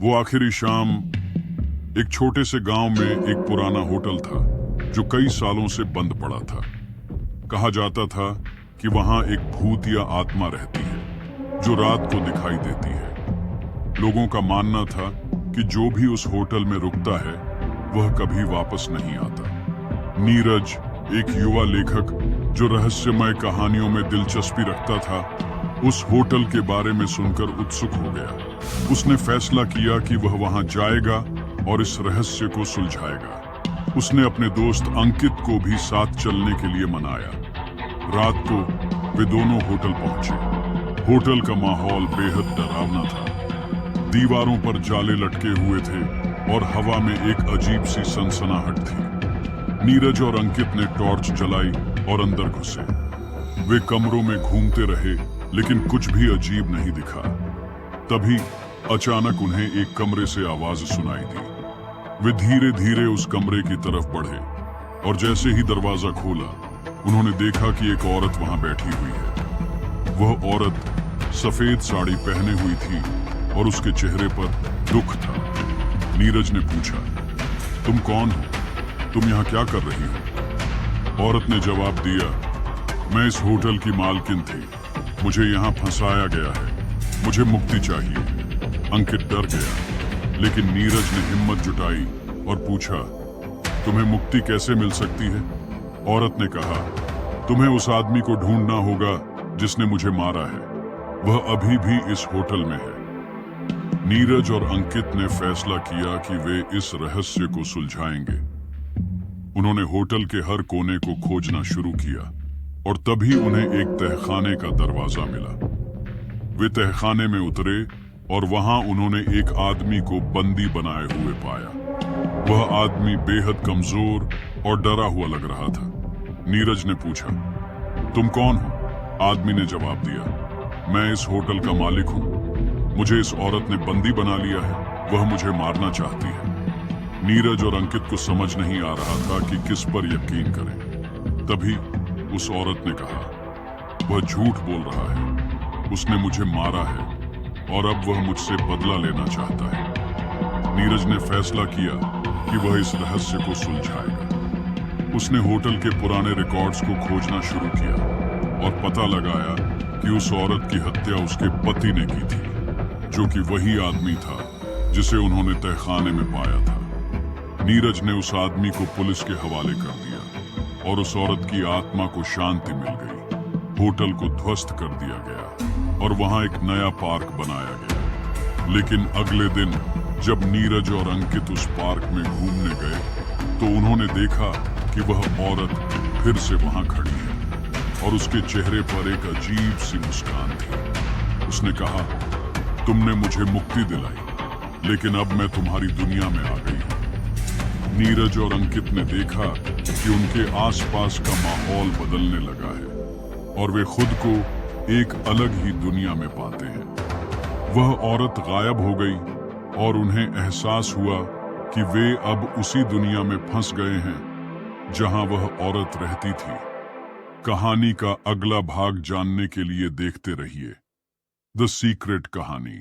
वो आखिरी शाम एक छोटे से गांव में एक पुराना होटल था जो कई सालों से बंद पड़ा था। कहा जाता था कि वहां एक भूत या आत्मा रहती है जो रात को दिखाई देती है। लोगों का मानना था कि जो भी उस होटल में रुकता है वह कभी वापस नहीं आता। नीरज, एक युवा लेखक जो रहस्यमय कहानियों में दिलचस्पी रखता था, उस होटल के बारे में सुनकर उत्सुक हो गया। उसने फैसला किया कि वह वहां जाएगा और इस रहस्य को सुलझाएगा। उसने अपने दोस्त अंकित को भी साथ चलने के लिए मनाया। रात को वे दोनों होटल पहुंचे। होटल का माहौल बेहद डरावना था। दीवारों पर जाले लटके हुए थे और हवा में एक अजीब सी सनसनाहट थी। नीरज और अंकित ने टॉर्च जलाई और अंदर घुसे। वे कमरों में घूमते रहे लेकिन कुछ भी अजीब नहीं दिखा। तभी अचानक उन्हें एक कमरे से आवाज सुनाई दी। वे धीरे धीरे उस कमरे की तरफ बढ़े और जैसे ही दरवाजा खोला, उन्होंने देखा कि एक औरत वहां बैठी हुई है। वह औरत सफेद साड़ी पहने हुई थी और उसके चेहरे पर दुख था। नीरज ने पूछा, तुम कौन हो? तुम यहाँ क्या कर रही हो? औरत ने जवाब दिया, मैं इस होटल की मालकिन थी। मुझे यहाँ फंसाया गया है। मुझे मुक्ति चाहिए। अंकित डर गया, लेकिन नीरज ने हिम्मत जुटाई और पूछा, तुम्हें मुक्ति कैसे मिल सकती है? औरत ने कहा, तुम्हें उस आदमी को ढूंढना होगा जिसने मुझे मारा है। वह अभी भी इस होटल में है। नीरज और अंकित ने फैसला किया कि वे इस रहस्य को सुलझाएंगे। उन्होंने होटल के हर कोने को खोजना शुरू किया और तभी उन्हें एक तहखाने का दरवाजा मिला। वे तहखाने में उतरे और वहां उन्होंने एक आदमी को बंदी बनाए हुए पाया। वह आदमी बेहद कमजोर और डरा हुआ लग रहा था। नीरज ने पूछा, तुम कौन हो? आदमी ने जवाब दिया, मैं इस होटल का मालिक हूं। मुझे इस औरत ने बंदी बना लिया है। वह मुझे मारना चाहती है। नीरज और अंकित को समझ नहीं आ रहा था कि किस पर यकीन करें। तभी उस औरत ने कहा, वह झूठ बोल रहा है। उसने मुझे मारा है और अब वह मुझसे बदला लेना चाहता है। नीरज ने फैसला किया कि वह इस रहस्य को सुलझाएगा। उसने होटल के पुराने रिकॉर्ड्स को खोजना शुरू किया और पता लगाया कि उस औरत की हत्या उसके पति ने की थी, जो कि वही आदमी था जिसे उन्होंने तहखाने में पाया था। नीरज ने उस आदमी को पुलिस के हवाले कर दिया और उस औरत की आत्मा को शांति मिल गई। होटल को ध्वस्त कर दिया गया और वहां एक नया पार्क बनाया गया। लेकिन अगले दिन जब नीरज और अंकित उस पार्क में घूमने गए तो उन्होंने देखा कि वह औरत फिर से वहां खड़ी है और उसके चेहरे पर एक अजीब सी मुस्कान थी। उसने कहा, तुमने मुझे मुक्ति दिलाई, लेकिन अब मैं तुम्हारी दुनिया में आ गई हूं। नीरज और अंकित ने देखा कि उनके आसपास का माहौल बदलने लगा है और वे खुद को एक अलग ही दुनिया में पाते हैं। वह औरत गायब हो गई और उन्हें एहसास हुआ कि वे अब उसी दुनिया में फंस गए हैं जहां वह औरत रहती थी। कहानी का अगला भाग जानने के लिए देखते रहिए द सीक्रेट कहानी।